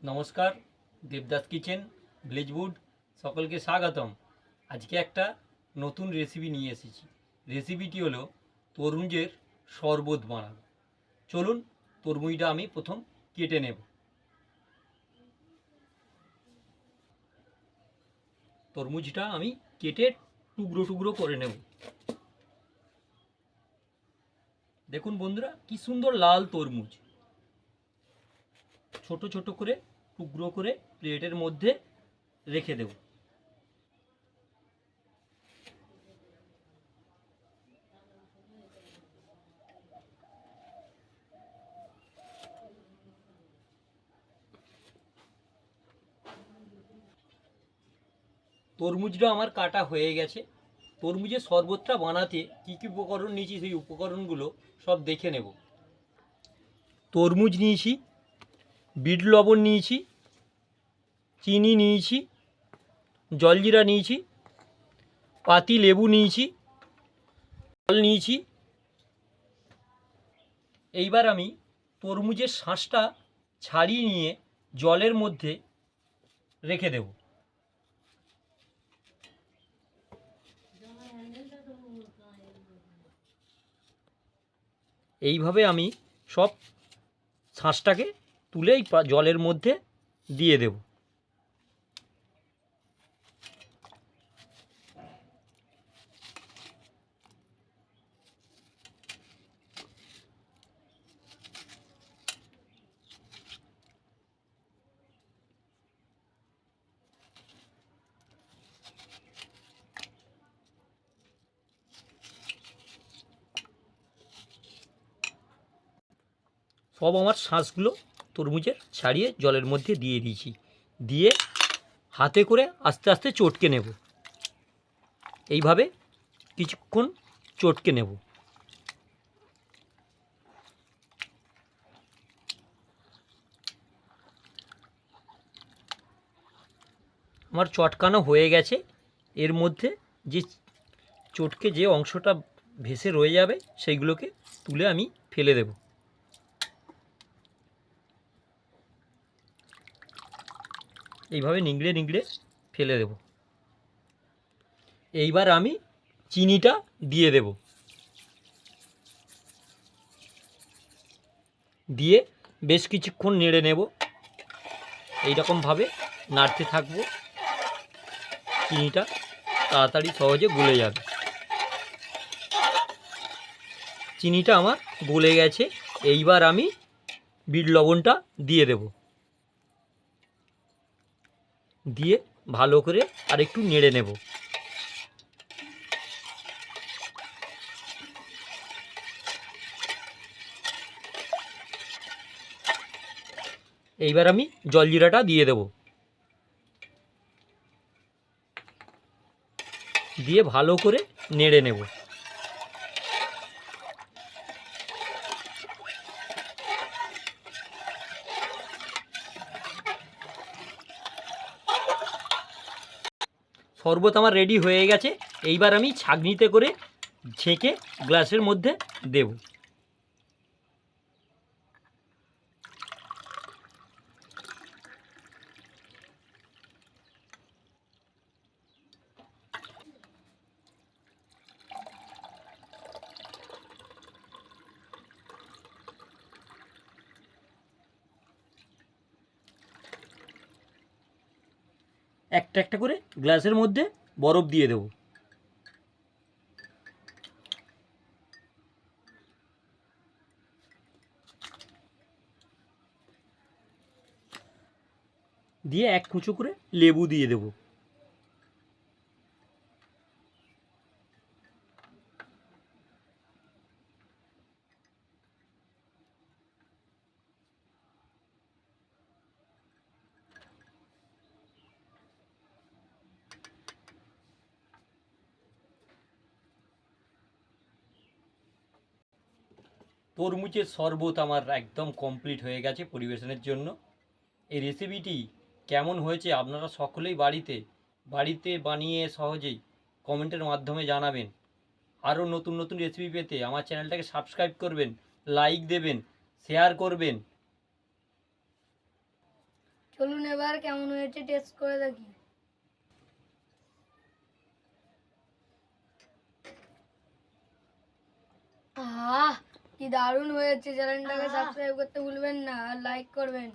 নমস্কার, দেবদাস কিচেন ভিলেজউড সকলকে স্বাগতম। আজকে একটা নতুন রেসিপি নিয়ে এসেছি। রেসিপিটি হলো তরমুজের শরবত বানানো। চলুন তরমুজটা আমি প্রথম কেটে নেব। তরমুজটা আমি কেটে টুকরো টুকরো করে নেব। দেখুন বন্ধুরা, কি সুন্দর লাল তরমুজ। ছোট ছোট করে টুকরো করে প্লেটের মধ্যে রেখে দেব। তরমুজটা আমার কাটা হয়ে গেছে। তরমুজের শরবতটা বানাতে কী কী উপকরণ নিয়েছি সেই উপকরণগুলো সব দেখে নেব। তরমুজ নিয়েছি, বিট লবণ নিয়েছি, চিনি নিয়েছি, জলজিরা নিয়েছি, পাতি লেবু নিয়েছি, জল নিয়েছি। এইবার আমি তরমুজের শাঁসটা ছাড়িয়ে নিয়ে জলের মধ্যে রেখে দেব। এইভাবে আমি সব শাঁসটাকে তুলে জলের মধ্যে দিয়ে দেব। সব আমার শাঁসগুলো তরমুজের ছাড়িয়ে জলের মধ্যে দিয়ে দিয়েছি। দিয়ে হাতে করে আস্তে আস্তে চটকে নেব। এইভাবে কিছুক্ষণ চটকে নেব। আমার চটকানো হয়ে গেছে। এর মধ্যে যে চটকে যে অংশটা ভেসে রয়ে যাবে সেইগুলোকে তুলে আমি ফেলে দেব। এইভাবে নিংড়ে নিংড়ে ফেলে দেব। এইবার আমি চিনিটা দিয়ে দেব। দিয়ে বেশ কিছুক্ষণ নেড়ে নেব। এইরকমভাবে নাড়তে থাকবো। চিনিটা তাড়াতাড়ি সহজে গলে যাবে। চিনিটা আমার গলে গেছে। এইবার আমি বিট লবণটা দিয়ে দেব। দিয়ে ভালো করে আরেকটু নেড়ে নেব। এইবার আমি জলজিরাটা দিয়ে দেব। দিয়ে ভালো করে নেড়ে নেব। শরবত আমার রেডি হয়ে গেছে। এইবার আমি ছাঁকনিতে করে ছেঁকে গ্লাসের মধ্যে দেব। একটা একটা করে গ্লাসের মধ্যে বরফ দিয়ে দেব। দিয়ে এক কুচো করে লেবু দিয়ে দেব। তরমুজের শরবত আমার একদম কমপ্লিট হয়ে গেছে পরিবেশনের জন্য। এই রেসিপিটি কেমন হয়েছে আপনারা সকলেই বাড়িতে বানিয়ে সহজেই কমেন্টের মাধ্যমে জানাবেন। আরও নতুন নতুন রেসিপি পেতে আমার চ্যানেলটাকে সাবস্ক্রাইব করবেন, লাইক দেবেন, শেয়ার করবেন। চলুন এবার কেমন হয়েছে টেস্ট করে দেখি। আহ কি দারুণ হয়েছে। চ্যানেলটাকে সাবস্ক্রাইব করতে ভুলবেন না আর লাইক করবেন।